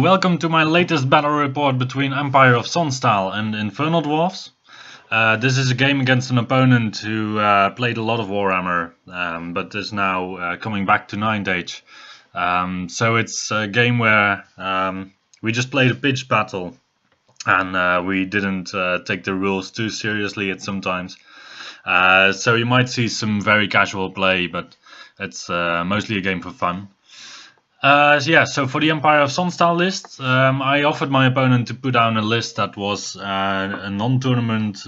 welcome to my latest battle report between Empire of Sonstal and Infernal Dwarfs. This is a game against an opponent who played a lot of Warhammer, but is now coming back to 9th Age. So it's a game where we just played a pitched battle, and we didn't take the rules too seriously at sometimes. So you might see some very casual play, but it's mostly a game for fun. So for the Empire of Sonstal list, I offered my opponent to put down a list that was a non-tournament,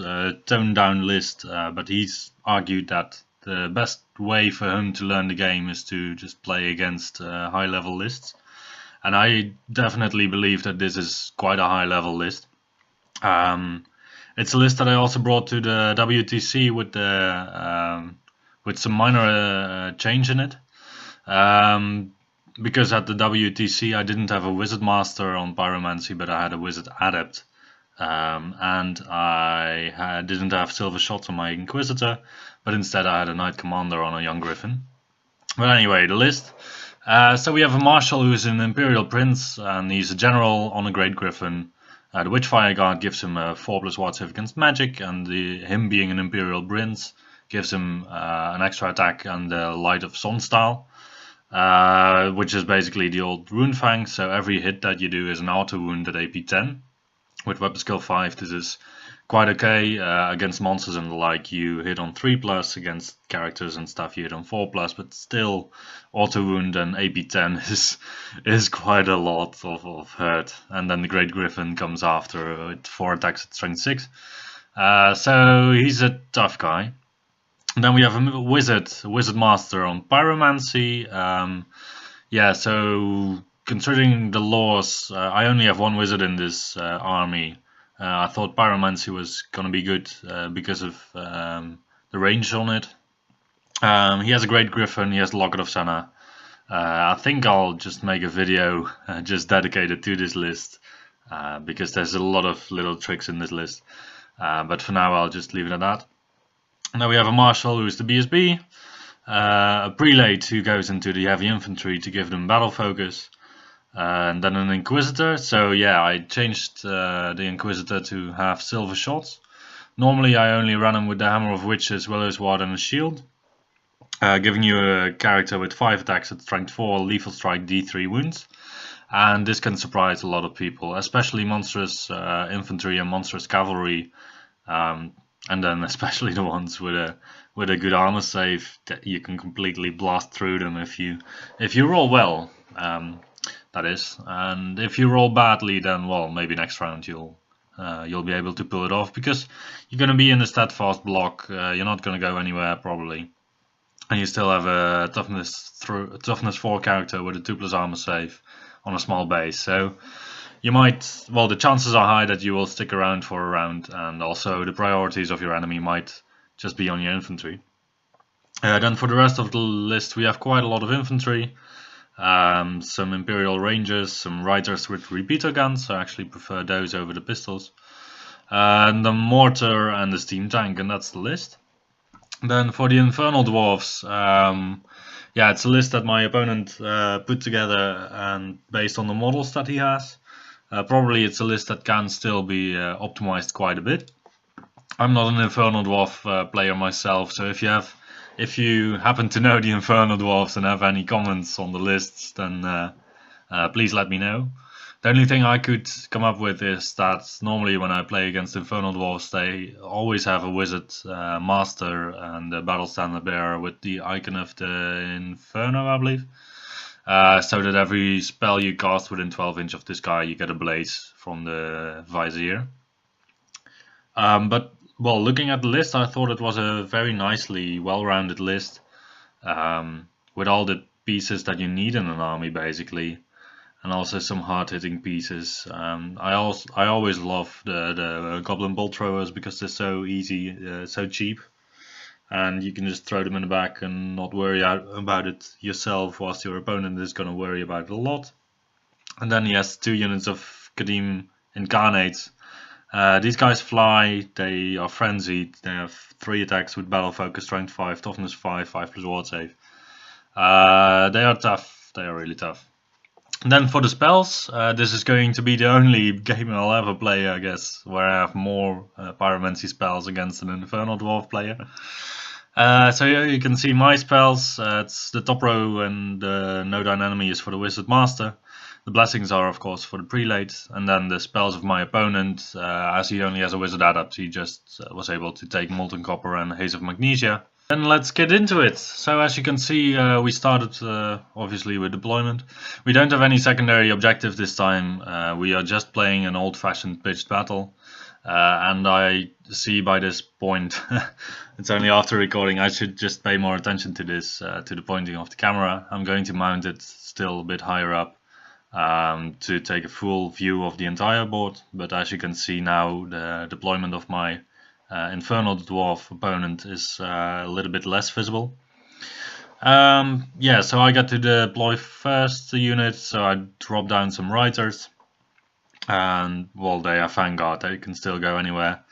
toned-down list, but he's argued that the best way for him to learn the game is to just play against high-level lists. And I definitely believe that this is quite a high-level list. It's a list that I also brought to the WTC with some minor change in it. Because at the WTC I didn't have a Wizard Master on Pyromancy, but I had a Wizard Adept, and I didn't have Silver Shots on my Inquisitor, but instead I had a Knight Commander on a Young Griffin. But anyway, the list. So we have a Marshal who's an Imperial Prince, and he's a General on a Great Griffin. The Witchfire Guard gives him a 4+ Ward save against magic, and him being an Imperial Prince gives him an extra attack and the Light of Sonstal. Which is basically the old Rune Fang, so every hit that you do is an auto wound at AP 10. With weapon skill 5 this is quite okay. Against monsters and the like you hit on 3+, against characters and stuff you hit on 4+, but still auto wound and AP 10 is quite a lot of hurt. And then the Great Griffin comes after with 4 attacks at strength 6. So he's a tough guy. And then we have a Wizard Master on Pyromancy. So considering the laws, I only have one Wizard in this army. I thought Pyromancy was going to be good because of the range on it. He has a Great Griffin, he has Locket of Senna. I think I'll just make a video just dedicated to this list, because there's a lot of little tricks in this list. But for now I'll just leave it at that. Now we have a Marshal who is the BSB, a Prelate who goes into the heavy infantry to give them battle focus, and then an Inquisitor. So yeah, I changed the Inquisitor to have Silver Shots. Normally I only run him with the Hammer of Witches, Willows Ward and a Shield, giving you a character with 5 attacks at strength 4, lethal strike, D3 wounds. And this can surprise a lot of people, especially monstrous infantry and monstrous cavalry. And then especially the ones with a good armor save, that you can completely blast through them if you roll well, that is. And if you roll badly, then well, maybe next round you'll be able to pull it off, because you're going to be in the steadfast block. You're not going to go anywhere probably, and you still have a toughness 4 character with a 2+ armor save on a small base. So you might, well, the chances are high that you will stick around for a round, and also the priorities of your enemy might just be on your infantry. Then for the rest of the list we have quite a lot of infantry, some Imperial Rangers, some Riders with repeater guns. I actually prefer those over the pistols, and the Mortar and the Steam Tank, and that's the list. Then for the Infernal Dwarfs, it's a list that my opponent put together and based on the models that he has. Probably it's a list that can still be optimized quite a bit. I'm not an Infernal Dwarf player myself, so if you happen to know the Infernal Dwarfs and have any comments on the lists, then please let me know. The only thing I could come up with is that normally when I play against Infernal Dwarfs, they always have a Wizard Master and a Battle Standard Bearer with the icon of the Inferno, I believe. So that every spell you cast within 12 inches of this guy, you get a blaze from the Vizier. But well, looking at the list, I thought it was a very nicely well-rounded list, with all the pieces that you need in an army basically, and also some hard-hitting pieces. I always love the Goblin Bolt Throwers because they're so easy, so cheap. And you can just throw them in the back and not worry about it yourself, whilst your opponent is going to worry about it a lot. And then he has 2 units of Kadim Incarnates. These guys fly, they are frenzied, they have 3 attacks with battle focus, strength 5, toughness 5, 5+ ward save. They are tough, they are really tough. Then for the spells, this is going to be the only game I'll ever play, I guess, where I have more Pyromancy spells against an Infernal Dwarf player. So here you can see my spells. It's the top row, and the No Down Enemy is for the Wizard Master. The blessings are, of course, for the Prelate, and then the spells of my opponent, as he only has a Wizard Adept, he just was able to take Molten Copper and Haze of Magnesia. Then let's get into it. So as you can see, we started obviously with deployment. We don't have any secondary objective this time. We are just playing an old-fashioned pitched battle. And I see by this point, it's only after recording, I should just pay more attention to this, to the pointing of the camera. I'm going to mount it still a bit higher up to take a full view of the entire board. But as you can see now, the deployment of my Infernal Dwarf opponent is a little bit less visible. Yeah, so I got to deploy first unit, so I drop down some Riders. And well, they are Vanguard, they can still go anywhere.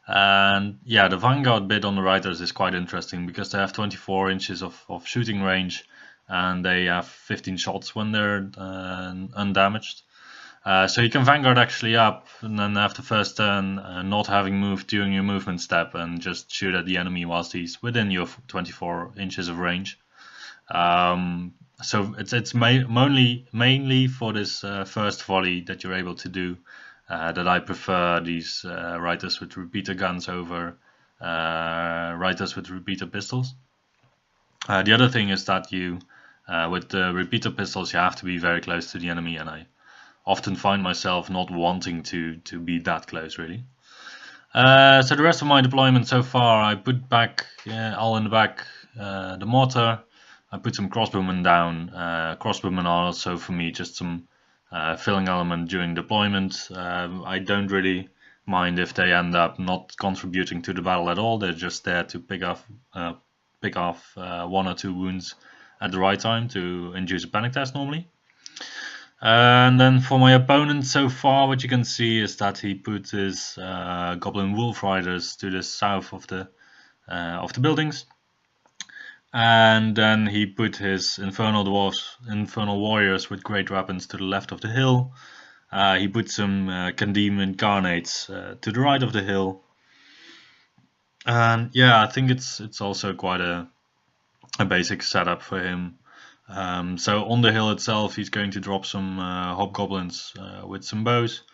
And yeah, the Vanguard bit on the Riders is quite interesting because they have 24 inches of shooting range, and they have 15 shots when they're undamaged. So you can Vanguard actually up, and then after first turn, not having moved during your movement step, and just shoot at the enemy whilst he's within your 24 inches of range. So it's mainly for this first volley that you're able to do that I prefer these Riders with repeater guns over Riders with repeater pistols. The other thing is that you, with the repeater pistols, you have to be very close to the enemy, and I often find myself not wanting to be that close, really. So the rest of my deployment so far, I put back all in the back the mortar. I put some crossbowmen down. Crossbowmen are also for me just some filling element during deployment. I don't really mind if they end up not contributing to the battle at all. They're just there to pick off 1 or 2 wounds at the right time to induce a panic test normally. And then for my opponent so far, what you can see is that he put his Goblin Wolf Riders to the south of the buildings, and then he put his Infernal Dwarfs, Infernal Warriors with great weapons to the left of the hill. He put some Candim Incarnates to the right of the hill, and yeah, I think it's also quite a basic setup for him. So on the hill itself, he's going to drop some hobgoblins with some bows,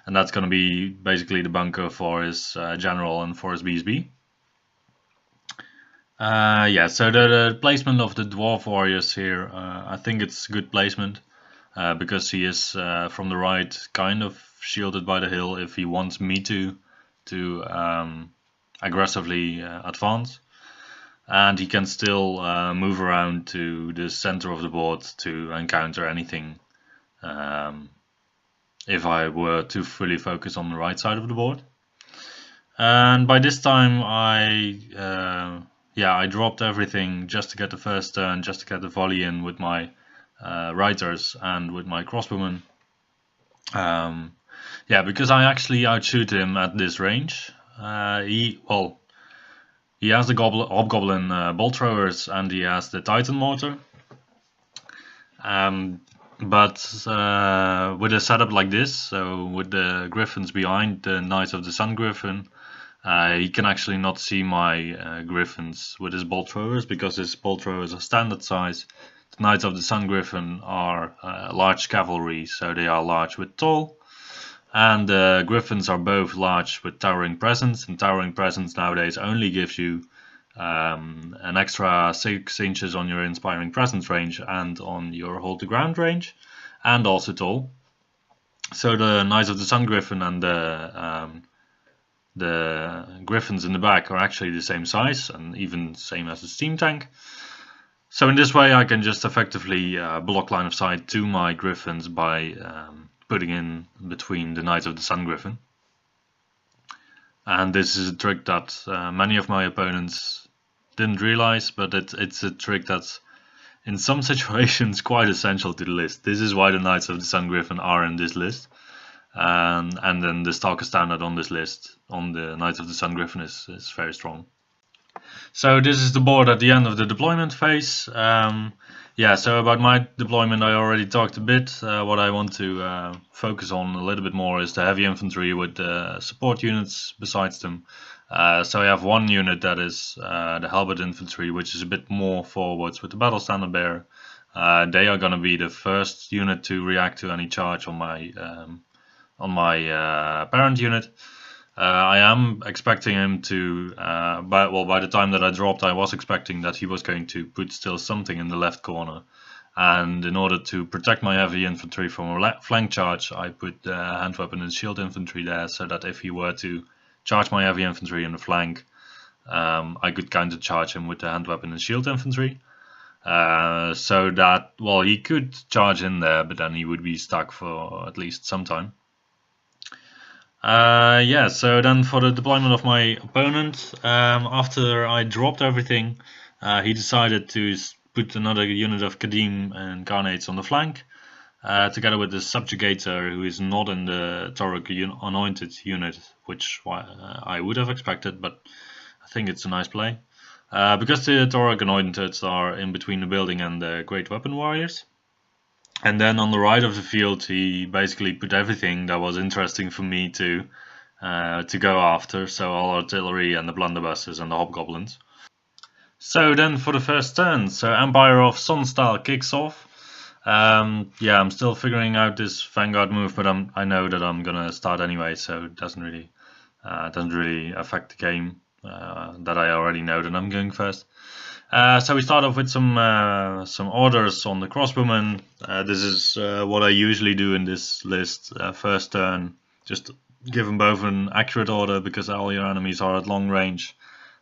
and that's going to be basically the bunker for his general and for his BSB. Yeah, so the placement of the dwarf warriors here, I think it's good placement because he is from the right, kind of shielded by the hill if he wants me to aggressively advance. And he can still move around to the center of the board to encounter anything if I were to fully focus on the right side of the board. And by this time I dropped everything just to get the first turn, just to get the volley in with my Riders and with my crossbowmen. Yeah, because I actually outshoot him at this range. He has the Hobgoblin bolt throwers, and he has the Titan mortar. But with a setup like this, so with the Griffins behind the Knights of the Sun Griffin, he can actually not see my Griffins with his bolt throwers, because his bolt throwers are standard size. The Knights of the Sun Griffin are large cavalry, so they are large with tall. And the Griffins are both large with Towering Presence, and Towering Presence nowadays only gives you an extra 6 inches on your Inspiring Presence range and on your Hold the Ground range, and also tall. So the Knights of the Sun Griffin and the Griffins in the back are actually the same size, and even same as the Steam Tank. So in this way I can just effectively block line of sight to my Griffins by putting in between the Knights of the Sun Griffin. And this is a trick that many of my opponents didn't realize, but it's a trick that's in some situations quite essential to the list. This is why the Knights of the Sun Griffin are in this list. And then the Stalker standard on this list, on the Knights of the Sun Griffin, is very strong. So this is the board at the end of the deployment phase. Yeah, so about my deployment, I already talked a bit. What I want to focus on a little bit more is the heavy infantry with support units besides them. So I have one unit that is the halberd infantry, which is a bit more forwards with the battle standard bearer. They are going to be the first unit to react to any charge on my parent unit. I am expecting him to, by the time that I dropped, I was expecting that he was going to put still something in the left corner. And in order to protect my heavy infantry from a flank charge, I put hand weapon and shield infantry there, so that if he were to charge my heavy infantry in the flank, I could counter charge him with the hand weapon and shield infantry. So that, well, he could charge in there, but then he would be stuck for at least some time. Yeah, so then for the deployment of my opponent, after I dropped everything, he decided to put another unit of Kadim and Carnates on the flank, together with the Subjugator, who is not in the Torok Anointed unit, which I would have expected, but I think it's a nice play. Because the Torok Anointeds are in between the building and the Great Weapon Warriors. And then on the right of the field, he basically put everything that was interesting for me to go after. So all artillery and the blunderbusses and the hobgoblins. So then for the first turn, so Empire of Sunstyle kicks off. Yeah, I'm still figuring out this Vanguard move, but I know that I'm gonna start anyway, so it doesn't really affect the game. That I already know that I'm going first. So we start off with some orders on the crossbowmen. This is what I usually do in this list. First turn, just give them both an accurate order because all your enemies are at long range.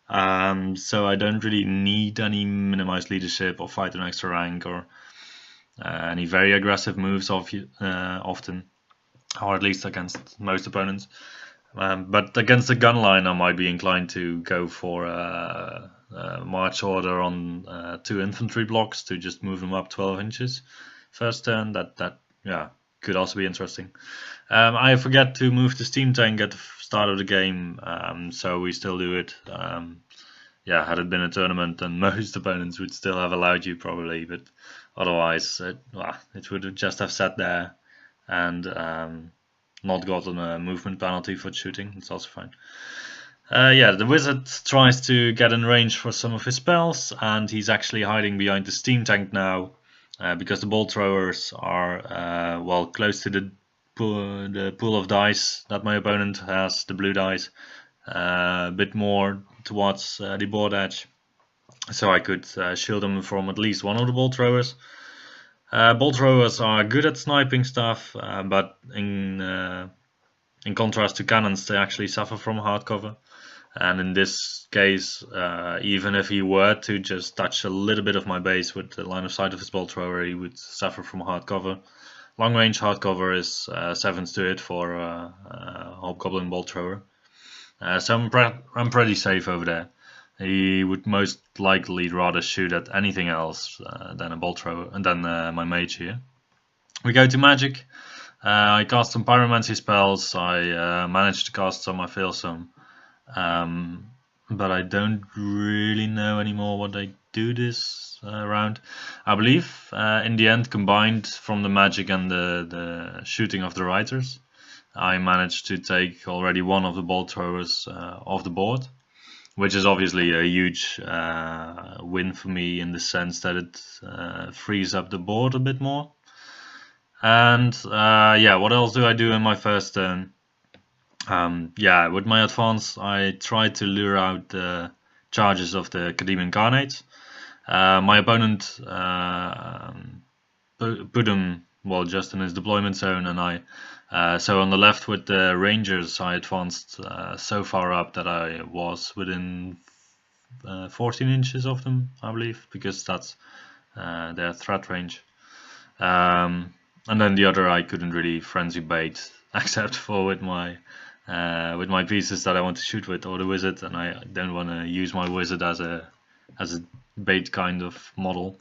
So I don't really need any minimized leadership or fight an extra rank or any very aggressive moves often, or at least against most opponents. But against the gun line, I might be inclined to go for a march order on 2 infantry blocks to just move them up 12 inches. First turn, that yeah, could also be interesting. I forget to move the steam tank at the start of the game, so we still do it. Yeah, had it been a tournament, then most opponents would still have allowed you probably, but otherwise, it would just have sat there and not gotten a movement penalty for shooting. It's also fine. Yeah, the wizard tries to get in range for some of his spells, and he's actually hiding behind the steam tank now, because the bolt throwers are well close to the pool of dice that my opponent has, the blue dice, a bit more towards the board edge, so I could shield him from at least one of the bolt throwers. Bolt throwers are good at sniping stuff, but in contrast to cannons, they actually suffer from hard cover. And in this case, even if he were to just touch a little bit of my base with the line of sight of his bolt thrower, he would suffer from hard cover. Long range hard cover is 7s to hit for a hobgoblin bolt thrower. So I'm pretty safe over there. He would most likely rather shoot at anything else than a bolt thrower, and then my mage here. We go to magic. I cast some pyromancy spells. I managed to cast some, I fail some. But I don't really know anymore what they do this round. I believe in the end, combined from the magic and the shooting of the riders, I managed to take already one of the bolt throwers off the board, which is obviously a huge win for me in the sense that it frees up the board a bit more. And yeah, what else do I do in my first turn? Yeah, with my advance, I tried to lure out the charges of the Kadim Incarnates. My opponent put him, well, just in his deployment zone, and so on the left with the Rangers, I advanced so far up that I was within 14 inches of them, I believe, because that's their threat range. And then the other I couldn't really frenzy bait, except for with my pieces that I want to shoot with, or the wizard, and I don't want to use my wizard as a bait kind of model.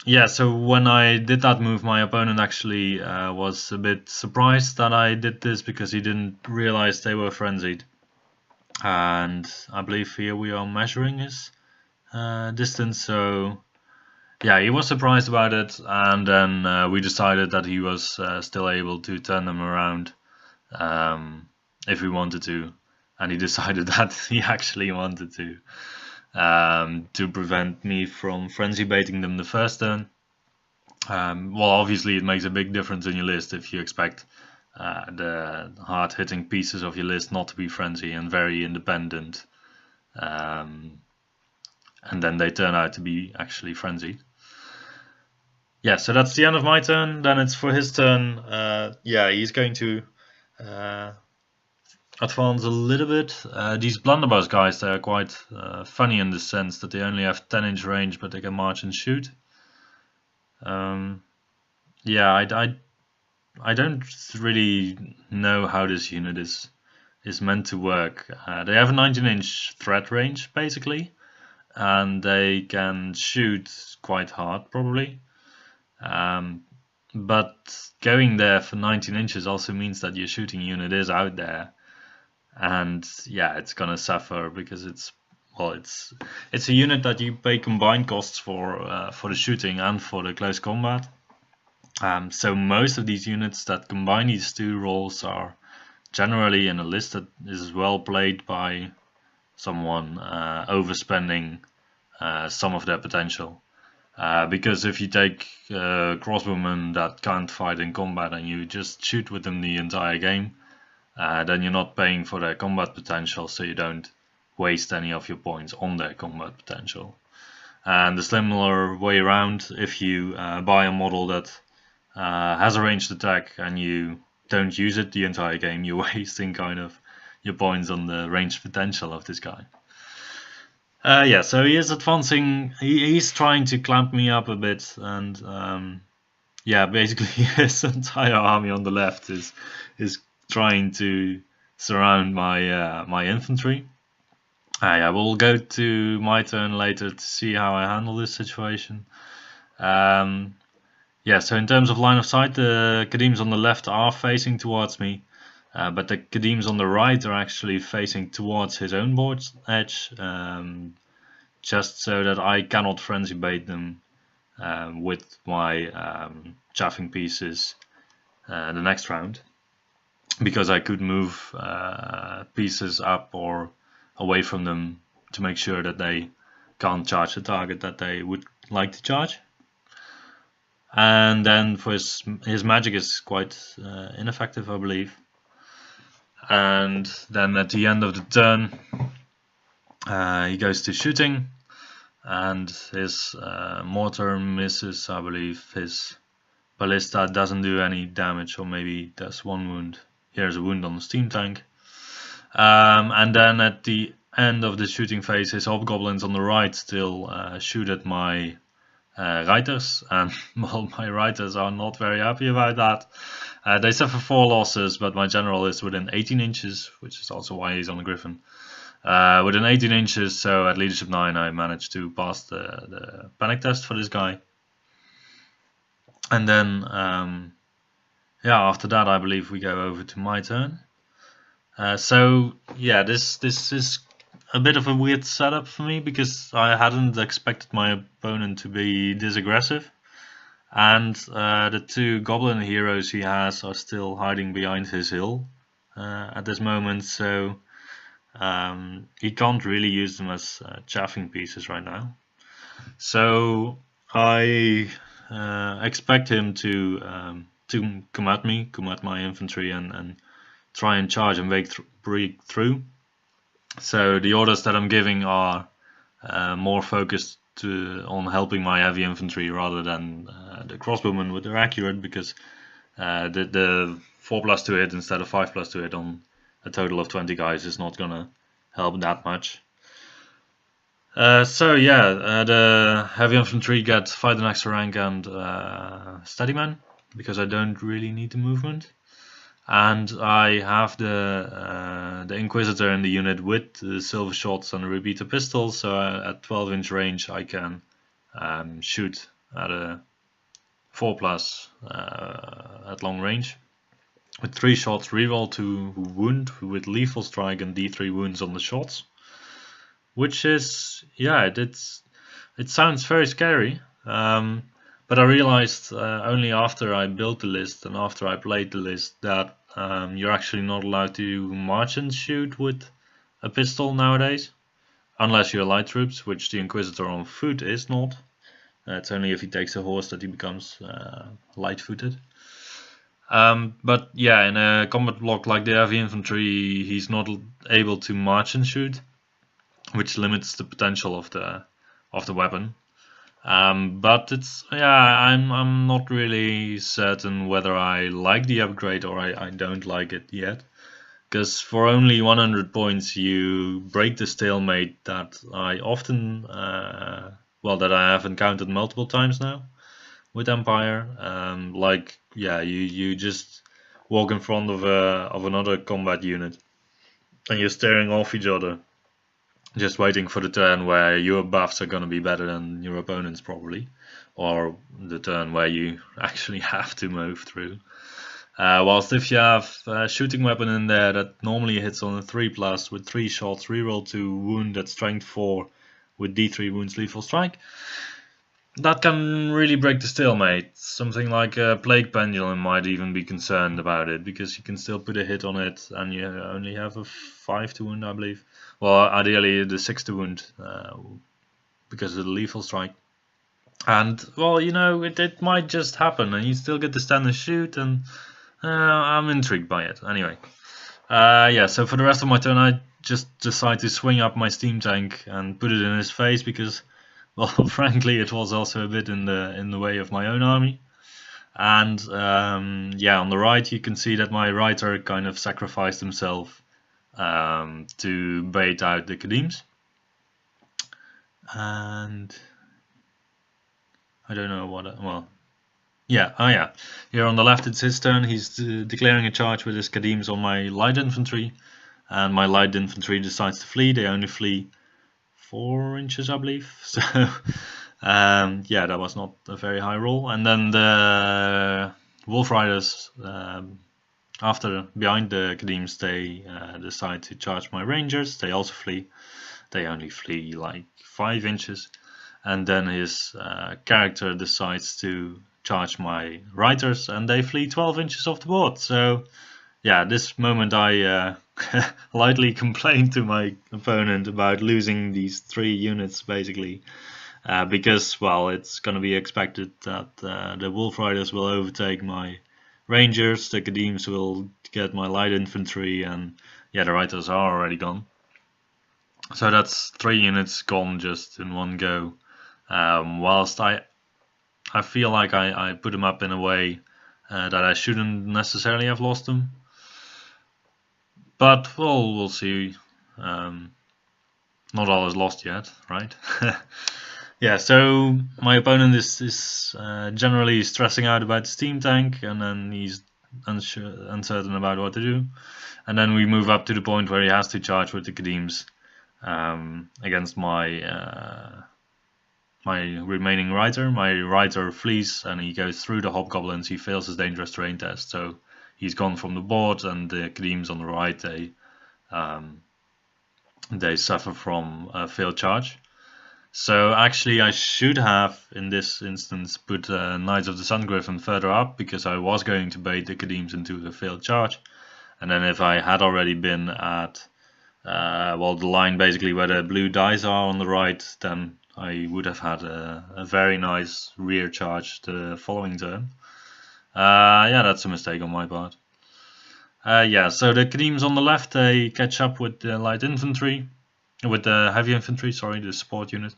Yeah, so when I did that move, my opponent actually was a bit surprised that I did this because he didn't realize they were frenzied. And I believe here we are measuring his distance, so yeah, he was surprised about it, and then we decided that he was still able to turn them around if we wanted to, and he decided that he actually wanted to prevent me from frenzy baiting them the first turn. Well, obviously it makes a big difference in your list if you expect the hard-hitting pieces of your list not to be frenzy and very independent, and then they turn out to be actually frenzied. Yeah, so that's the end of my turn. Then it's for his turn. Yeah, he's going to advance a little bit. These blunderbuss guys, they're quite funny in the sense that they only have 10-inch range, but they can march and shoot. Yeah, I don't really know how this unit is meant to work. They have a 19-inch threat range basically, and they can shoot quite hard probably. But going there for 19 inches also means that your shooting unit is out there, and yeah, it's gonna suffer because it's a unit that you pay combined costs for the shooting and for the close combat. So most of these units that combine these two roles are generally in a list that is well played by someone overspending some of their potential. Because if you take crossbowmen that can't fight in combat and you just shoot with them the entire game, then you're not paying for their combat potential, so you don't waste any of your points on their combat potential. And the similar way around, if you buy a model that has a ranged attack and you don't use it the entire game, you're wasting kind of your points on the ranged potential of this guy. Yeah, so he is advancing. He's trying to clamp me up a bit, and yeah, basically his entire army on the left is trying to surround my infantry. Yeah, we'll go to my turn later to see how I handle this situation. Yeah, so in terms of line of sight, the Kadims on the left are facing towards me, but the Kadims on the right are actually facing towards his own board edge, just so that I cannot frenzy bait them with my chaffing pieces the next round, because I could move pieces up or away from them to make sure that they can't charge the target that they would like to charge. And then for his magic is quite ineffective, I believe. And then at the end of the turn, he goes to shooting, and his mortar misses, I believe. His ballista doesn't do any damage, or maybe does one wound. Here's a wound on the steam tank. And then at the end of the shooting phase, his hobgoblins on the right still shoot at my Reiters, and well, my Reiters are not very happy about that. They suffer 4 losses, but my general is within 18 inches, which is also why he's on the Griffin. Within 18 inches, so at leadership 9 I managed to pass the panic test for this guy. And then, yeah, after that I believe we go over to my turn. So yeah, this is a bit of a weird setup for me, because I hadn't expected my opponent to be this aggressive, and the 2 goblin heroes he has are still hiding behind his hill at this moment, so he can't really use them as chaffing pieces right now. So I expect him to come at me, come at my infantry, and try and charge and break through. So the orders that I'm giving are more focused on helping my heavy infantry rather than the crossbowmen with their accurate, because the 4+2 hit instead of 5+2 hit on a total of 20 guys is not gonna help that much. So yeah, the heavy infantry get fight an extra rank and steadyman, because I don't really need the movement. And I have the Inquisitor in the unit with the silver shots and the repeater pistols, so at 12-inch range I can shoot at a 4+ at long range. With 3 shots, reroll to wound with lethal strike and D3 wounds on the shots. Which is, yeah, it sounds very scary, But I realized only after I built the list and after I played the list that you're actually not allowed to march and shoot with a pistol nowadays, unless you're light troops, which the Inquisitor on foot is not. It's only if he takes a horse that he becomes light-footed. But yeah, in a combat block like the heavy infantry, he's not able to march and shoot, which limits the potential of the weapon. But I'm not really certain whether I like the upgrade or I don't like it yet. Because for only 100 points you break the stalemate that I often, that I have encountered multiple times now with Empire. You just walk in front of another combat unit and you're staring off each other, just waiting for the turn where your buffs are gonna be better than your opponent's probably, or the turn where you actually have to move through. Whilst if you have a shooting weapon in there that normally hits on a 3+ with 3 shots, reroll to wound at strength 4 with D3 wounds lethal strike, that can really break the stalemate. Something like a Plague Pendulum might even be concerned about it, because you can still put a hit on it and you only have a 5 to wound, I believe. Well, ideally the 6 to wound, because of the lethal strike. And, well, it might just happen and you still get to stand and shoot, and I'm intrigued by it. Anyway, so for the rest of my turn I just decide to swing up my steam tank and put it in his face, because, well, frankly, it was also a bit in the way of my own army. And on the right you can see that my Reiter kind of sacrificed himself to bait out the Kadims. And I don't know what. Here on the left it's his turn. He's declaring a charge with his Kadims on my light infantry, and my light infantry decides to flee. They only flee 4 inches, I believe. So that was not a very high roll. And then the Wolf Riders, behind the Kadims, they decide to charge my Rangers. They also flee. They only flee like 5 inches. And then his character decides to charge my Reiters, and they flee 12 inches off the board. So yeah, this moment I lightly complained to my opponent about losing these 3 units basically, because, well, it's going to be expected that the Wolf Riders will overtake my Rangers, the Kadims will get my light infantry, and yeah, the Reiters are already gone. So that's 3 units gone just in one go. Whilst I feel like I put them up in a way that I shouldn't necessarily have lost them. But, well, we'll see. Not all is lost yet, right? Yeah, so my opponent is generally stressing out about the steam tank, and then he's uncertain about what to do. And then we move up to the point where he has to charge with the Kadims against my my remaining Reiter. My Reiter flees and he goes through the Hobgoblins. He fails his dangerous terrain test, so he's gone from the board, and the Kadims on the right, they suffer from a failed charge. So actually I should have, in this instance, put Knights of the Sun Griffin further up, because I was going to bait the Kadims into a failed charge. And then if I had already been at the line basically where the blue dice are on the right, then I would have had a very nice rear charge the following turn. That's a mistake on my part. So the Kadims on the left, they catch up with the light infantry, with the heavy infantry, sorry, the support unit.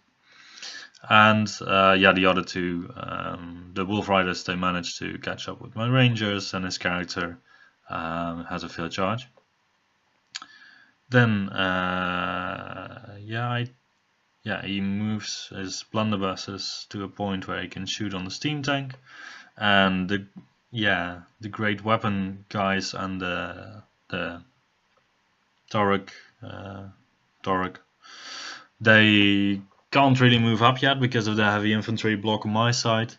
And the other 2, the Wolf Riders, they manage to catch up with my Rangers, and his character has a failed charge. Then he moves his blunderbusses to a point where he can shoot on the steam tank, and the great weapon guys and the Torek, they can't really move up yet because of the heavy infantry block on my side.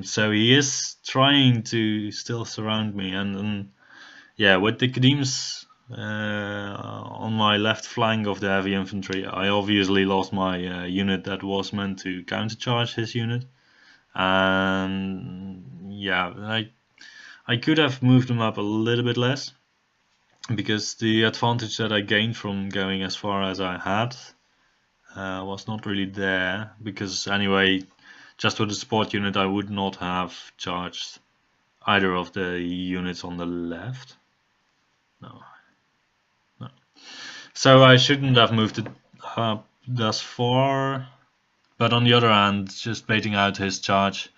So he is trying to still surround me, and with the Kadims on my left flank of the heavy infantry. I obviously lost my unit that was meant to countercharge his unit, and yeah, I could have moved him up a little bit less, because the advantage that I gained from going as far as I had was not really there, because anyway, just with the support unit I would not have charged either of the units on the left. No. So I shouldn't have moved it up thus far, but on the other hand, just baiting out his charge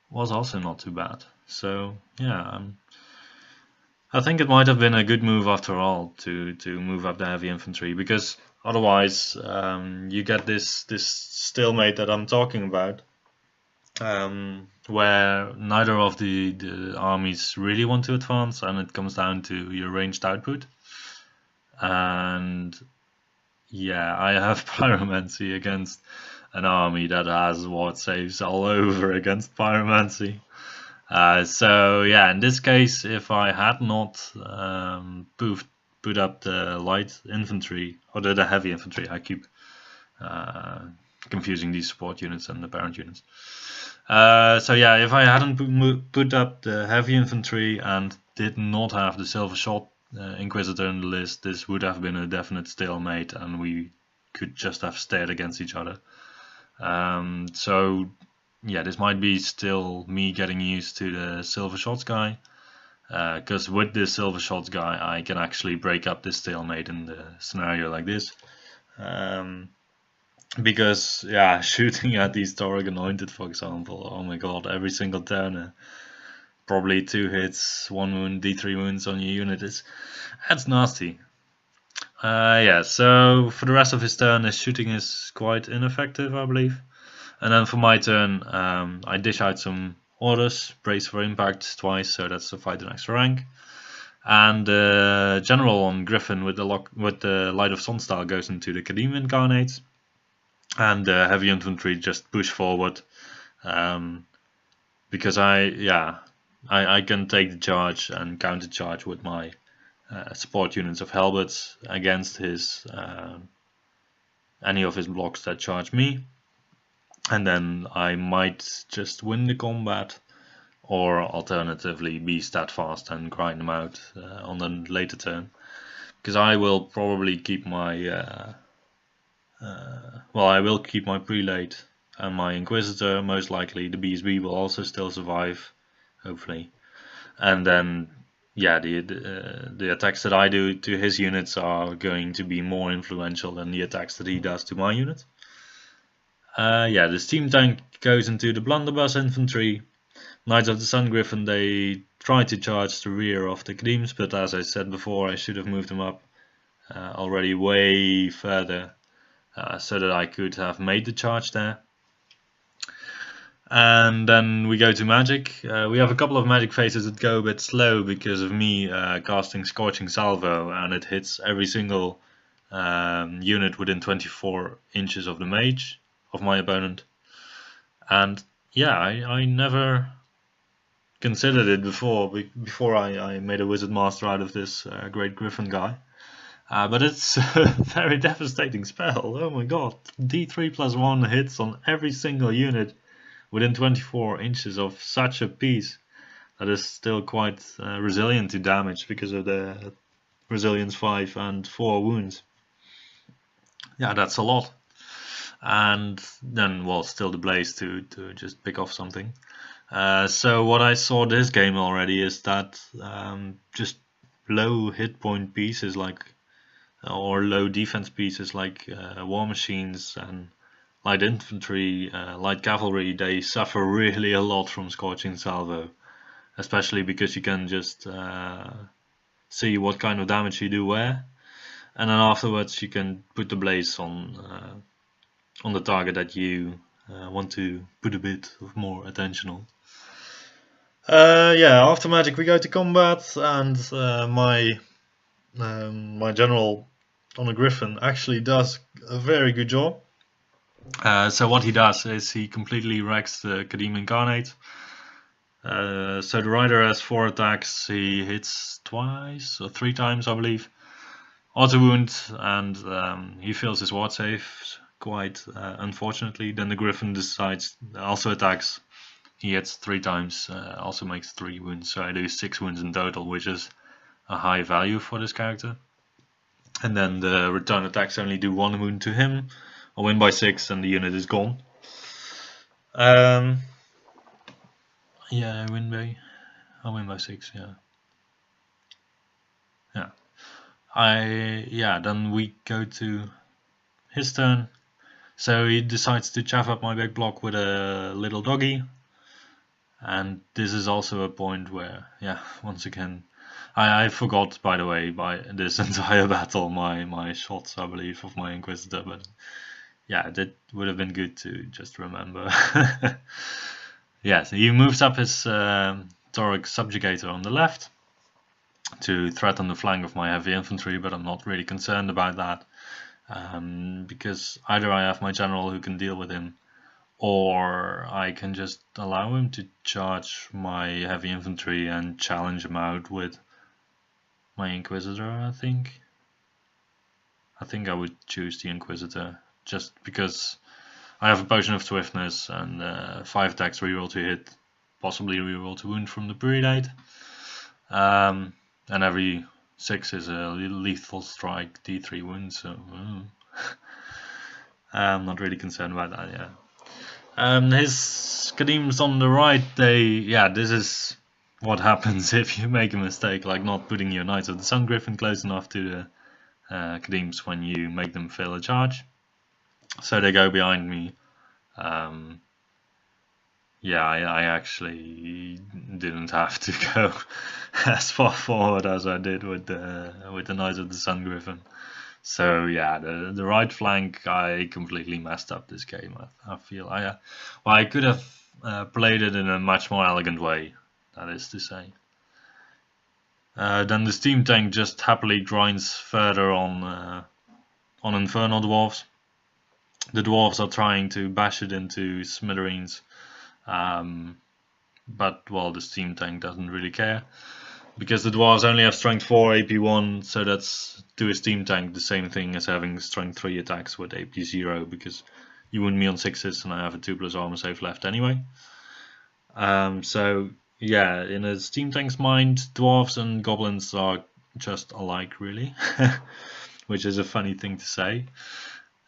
was also not too bad. So yeah, I think it might have been a good move after all to move up the heavy infantry, because otherwise you get this stalemate that I'm talking about, where neither of the armies really want to advance, and it comes down to your ranged output. And yeah, I have pyromancy against an army that has ward saves all over against pyromancy. So yeah, in this case, if I had not put up the light infantry, or the heavy infantry, I keep confusing these support units and the parent units. So yeah, if I hadn't put up the heavy infantry and did not have the silver shot Inquisitor in the list, this would have been a definite stalemate, and we could just have stared against each other. So yeah, this might be still me getting used to the silver shots guy, because with this silver shots guy I can actually break up this stalemate in the scenario like this. Because yeah, shooting at these Torag Anointed, for example, oh my god, every single turn probably 2 hits, 1 wound, D3 wounds on your unit, that's nasty. Yeah, so for the rest of his turn, his shooting is quite ineffective, I believe. And then for my turn, I dish out some orders, brace for impact twice, so that's a fight an extra rank. And general on Griffin with the Light of Sunstyle goes into the Kadim Incarnates, and heavy infantry just push forward, because I can take the charge and counter charge with my support units of halberds against his any of his blocks that charge me, and then I might just win the combat, or alternatively be stat fast and grind them out on the later turn, because I will probably keep my I will keep my prelate and my Inquisitor. Most likely the BSB will also still survive, hopefully. And then yeah, the attacks that I do to his units are going to be more influential than the attacks that he does to my unit. Yeah, the steam tank goes into the blunderbuss infantry. Knights of the Sun Griffin, they try to charge the rear of the Kadims, but as I said before, I should have moved them up already way further, so that I could have made the charge there. And then we go to magic. We have a couple of magic phases that go a bit slow because of me casting Scorching Salvo, and it hits every single unit within 24 inches of the mage of my opponent. And yeah, I never considered it before I made a Wizard Master out of this Great Griffin guy. But it's a very devastating spell. Oh my god, D3+1 hits on every single unit within 24 inches of such a piece that is still quite resilient to damage because of the resilience 5 and 4 wounds. Yeah, that's a lot. And then, well, still the blaze to just pick off something. So what I saw this game already is that just low hit point pieces or low defense pieces like war machines and light infantry, light cavalry, they suffer really a lot from Scorching Salvo, especially because you can just see what kind of damage you do where, and then afterwards you can put the blaze on the target that you want to put a bit of more attention on. Yeah, after magic we go to combat, and my general on a Griffin actually does a very good job. So what he does is he completely wrecks the Kadim Incarnate. So the rider has 4 attacks. He hits twice or 3 times, I believe. Auto wound, and he fails his ward save quite unfortunately. Then the Griffin decides also attacks. He hits 3 times, also makes 3 wounds. So I do 6 wounds in total, which is a high value for this character. And then the return attacks only do 1 wound to him. I win by 6, and the unit is gone. Yeah, I win by 6. Yeah. Then we go to his turn. So he decides to chaff up my big block with a little doggy. And this is also a point where, once again, I forgot, by the way, by this entire battle, my shots, I believe, of my Inquisitor, but yeah, that would have been good to just remember. Yeah, so he moves up his Toric Subjugator on the left to threaten the flank of my heavy infantry, but I'm not really concerned about that, because either I have my general who can deal with him, or I can just allow him to charge my heavy infantry and challenge him out with my Inquisitor. I think I would choose the Inquisitor, just because I have a Potion of Swiftness and 5 attacks, reroll to hit, possibly reroll to wound from the Predate. And every 6 is a lethal strike, D3 wounds, so I'm not really concerned about that, His Kadim's on the right, this is what happens if you make a mistake, like not putting your Knights of the Sun Griffin close enough to the Kadims when you make them fail a charge. So they go behind me. I actually didn't have to go as far forward as I did with the Knights of the Sun Griffin. So yeah, the right flank, I completely messed up this game. I feel I could have played it in a much more elegant way. That is to say. Then the steam tank just happily grinds further on Infernal Dwarves. The dwarves are trying to bash it into smithereens, but well, the steam tank doesn't really care, because the dwarves only have strength 4, AP 1, so that's to a steam tank the same thing as having strength 3 attacks with AP 0, because you wound me on 6s and I have a 2+ armor save left anyway. So yeah, in a steam tank's mind, dwarves and goblins are just alike, really, which is a funny thing to say.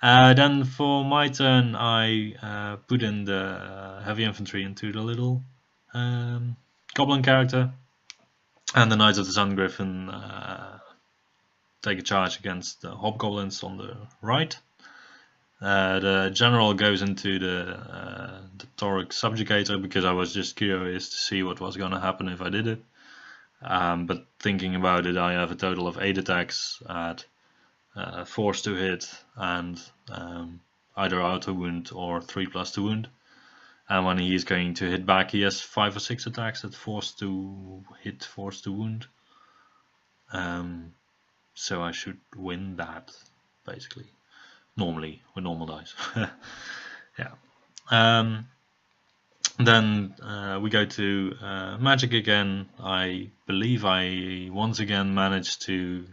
Then for my turn, I put in the heavy infantry into the little goblin character, and the Knights of the Sun Griffin take a charge against the hobgoblins on the right. The general goes into the Toric Subjugator, because I was just curious to see what was going to happen if I did it. But thinking about it, I have a total of 8 attacks at force to hit and either auto wound or 3+ to wound. And when he is going to hit back, he has 5 or 6 attacks at force to hit, force to wound. So I should win that, basically. Normally, with normal dice. Yeah. Then we go to magic again. I believe I once again managed to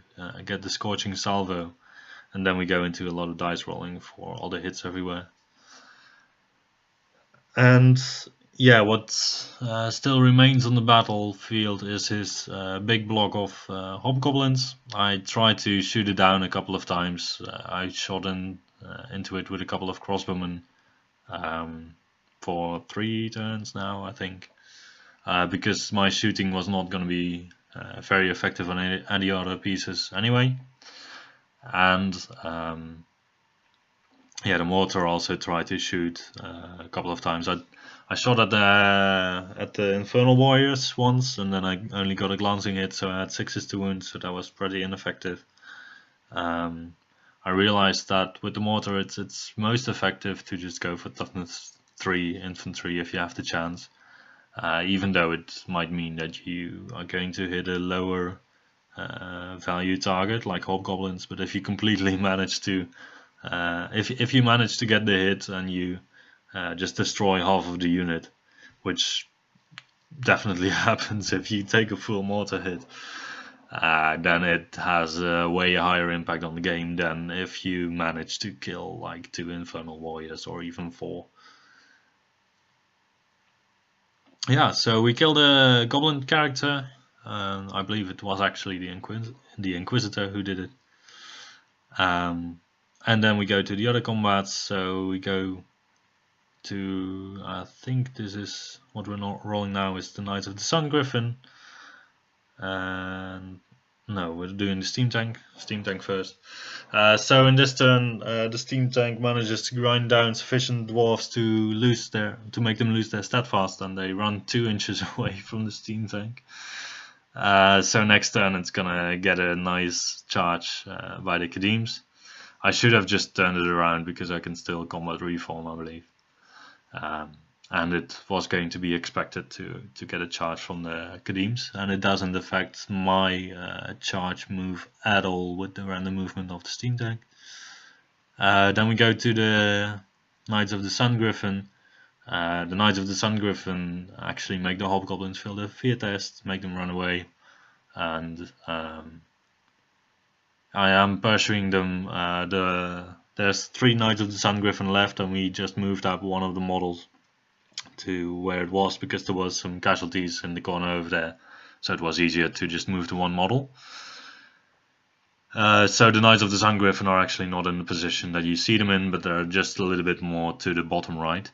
get the Scorching Salvo, and then we go into a lot of dice rolling for all the hits everywhere. And yeah, what still remains on the battlefield is his big block of hobgoblins. I tried to shoot it down a couple of times. I shot into it with a couple of crossbowmen for 3 turns now, I think, because my shooting was not going to be very effective on any other pieces anyway. And yeah, the mortar also tried to shoot a couple of times. I shot at the Infernal Warriors once, and then I only got a glancing hit, so I had 6s to wound, so that was pretty ineffective. I realized that with the mortar it's most effective to just go for toughness 3 infantry if you have the chance, even though it might mean that you are going to hit a lower value target like hobgoblins. But if you completely manage to if you manage to get the hit and you just destroy half of the unit, which definitely happens if you take a full mortar hit. Then it has a way higher impact on the game than if you manage to kill like 2 Infernal Warriors or even 4. Yeah, so we killed a Goblin character. I believe it was actually the Inquisitor who did it. And then we go to the other combats. So we go to, I think this is what we're not rolling now, is the Knights of the Sun Griffin. And no, we're doing the Steam Tank first. So in this turn, the Steam Tank manages to grind down sufficient dwarves to make them lose their steadfast, and they run 2 inches away from the Steam Tank. So next turn it's gonna get a nice charge by the Kadeems. I should have just turned it around because I can still combat reform, I believe. And it was going to be expected to get a charge from the Kadeems, and it doesn't affect my charge move at all with the random movement of the Steam Tank. Then we go to the Knights of the Sun Griffin. The Knights of the Sun Griffin actually make the Hobgoblins fail their fear test, make them run away, and I am pursuing them. There's 3 Knights of the Sun Griffin left, and we just moved up one of the models to where it was because there was some casualties in the corner over there, so it was easier to just move to one model. So the Knights of the Sun Griffin are actually not in the position that you see them in, but they're just a little bit more to the bottom right.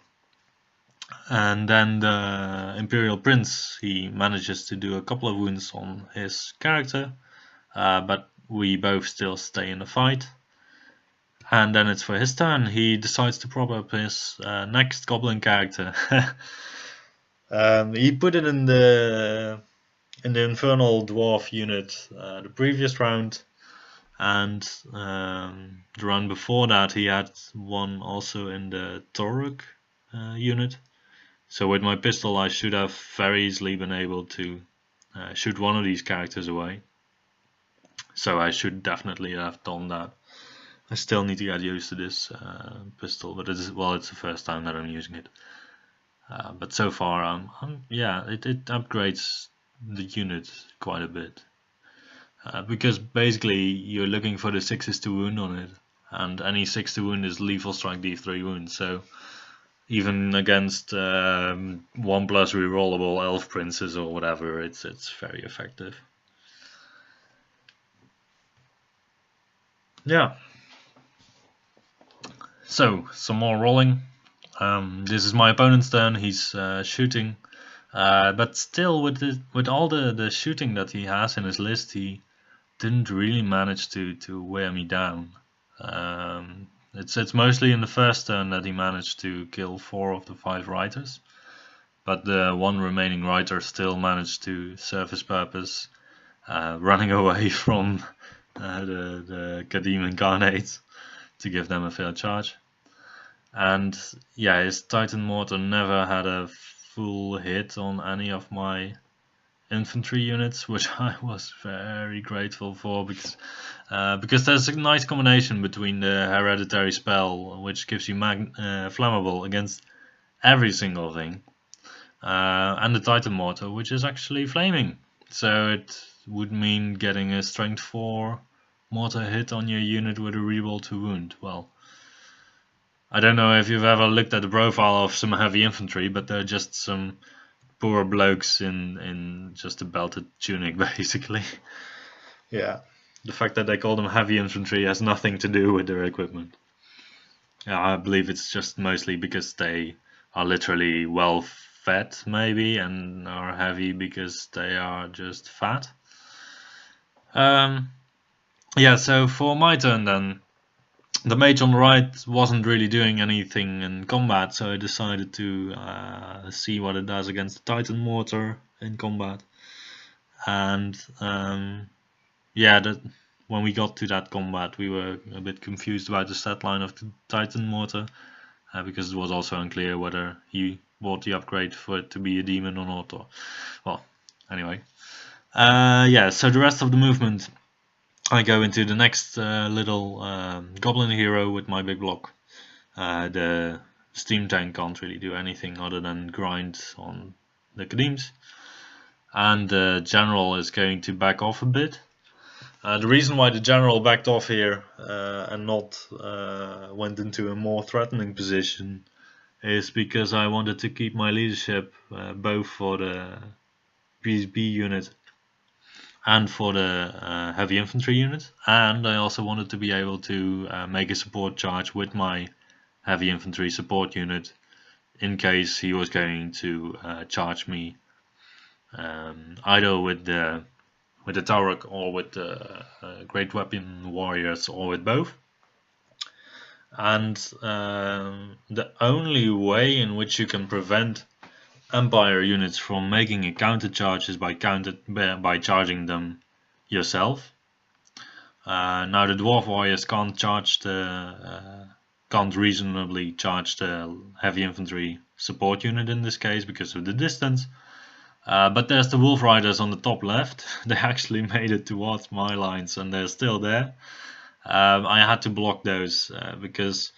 And then the Imperial Prince, he manages to do a couple of wounds on his character, but we both still stay in the fight. And then it's for his turn. He decides to prop up his next Goblin character. He put it in the Infernal Dwarf unit the previous round, and the round before that he had one also in the Toruk unit. So with my pistol I should have very easily been able to shoot one of these characters away. So I should definitely have done that. I still need to get used to this pistol, but it's the first time that I'm using it. But so far, yeah, it upgrades the unit quite a bit. Because basically you're looking for the 6s to wound on it, and any 6 to wound is lethal strike D3 wound. So even against 1+ rerollable elf princes or whatever, it's very effective. Yeah. So, some more rolling. This is my opponent's turn. He's shooting, but still, with all the shooting that he has in his list, he didn't really manage to wear me down. It's mostly in the first turn that he managed to kill 4 of the 5 Riders, but the 1 remaining Rider still managed to serve his purpose, running away from the Kadeem Incarnates to give them a fair charge. And yeah, his Titan Mortar never had a full hit on any of my infantry units, which I was very grateful for, because there's a nice combination between the hereditary spell, which gives you flammable against every single thing, and the Titan Mortar, which is actually flaming. So it would mean getting a strength 4 mortar hit on your unit with a reroll to wound. Well, I don't know if you've ever looked at the profile of some heavy infantry, but they're just some poor blokes in just a belted tunic, basically. Yeah, the fact that they call them heavy infantry has nothing to do with their equipment. Yeah, I believe it's just mostly because they are literally well fed, maybe, and are heavy because they are just fat. Yeah, so for my turn then, the mage on the right wasn't really doing anything in combat, so I decided to see what it does against the Titan Mortar in combat. And yeah, when we got to that combat, we were a bit confused about the stat line of the Titan Mortar, because it was also unclear whether he bought the upgrade for it to be a demon or not. Well, anyway. Yeah, so the rest of the movement, I go into the next little goblin hero with my big block. The Steam Tank can't really do anything other than grind on the Kadeems, and the general is going to back off a bit. The reason why the general backed off here and not went into a more threatening position is because I wanted to keep my leadership both for the PSB unit and for the heavy infantry unit, and I also wanted to be able to make a support charge with my heavy infantry support unit in case he was going to charge me either with the Taurok or with the Great Weapon Warriors, or with both. And the only way in which you can prevent Empire units from making a counter charge is by charging them yourself. Now the Dwarf Warriors can't reasonably charge the heavy infantry support unit in this case because of the distance. But there's the Wolf Riders on the top left. They actually made it towards my lines and they're still there. I had to block those because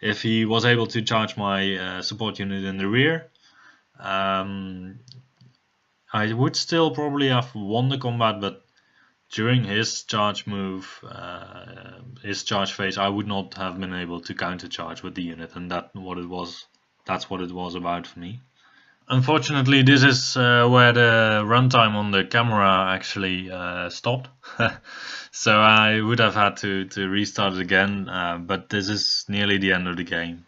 if he was able to charge my support unit in the rear, I would still probably have won the combat, but during his charge move, his charge phase, I would not have been able to counter charge with the unit, and that's what it was about for me. Unfortunately, this is where the runtime on the camera actually stopped. So I would have had to restart it again, but this is nearly the end of the game.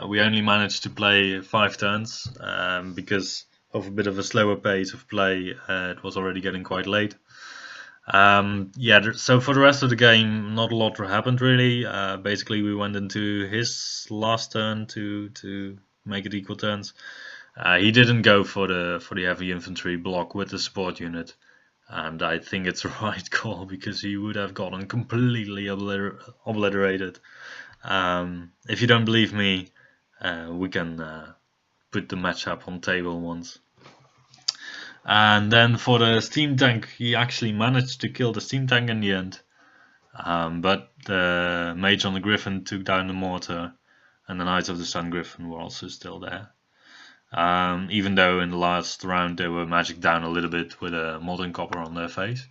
We only managed to play 5 turns because of a bit of a slower pace of play. It was already getting quite late. So for the rest of the game, not a lot happened really. Basically, we went into his last turn to make it equal turns. He didn't go for the heavy infantry block with the support unit, and I think it's the right call because he would have gotten completely obliterated. If you don't believe me, we can put the matchup on table once. And then for the steam tank, he actually managed to kill the steam tank in the end, but the mage on the Griffin took down the mortar, and the Knights of the Sun Griffin were also still there. Even though in the last round they were magicked down a little bit with a molten copper on their face.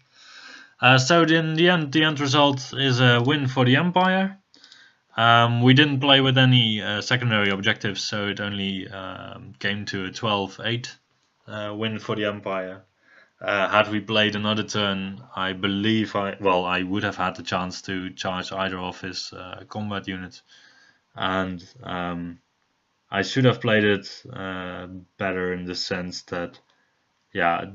So in the end result is a win for the Empire. We didn't play with any secondary objectives, so it only came to a 12-8 win for the Empire. Had we played another turn, I believe I would have had the chance to charge either of his combat units, and I should have played it better in the sense that, yeah,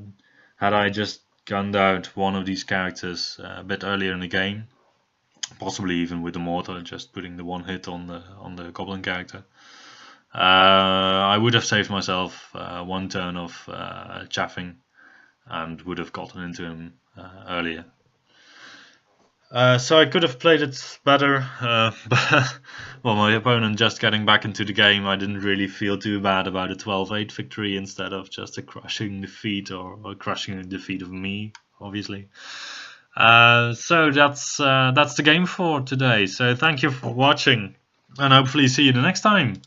had I just gunned out one of these characters a bit earlier in the game, possibly even with the mortar, just putting the one hit on the goblin character, I would have saved myself 1 turn of chaffing and would have gotten into him earlier. So I could have played it better, but well, my opponent just getting back into the game, I didn't really feel too bad about a 12-8 victory instead of just a crushing defeat or crushing defeat of me, obviously. So that's the game for today. So thank you for watching, and hopefully see you the next time.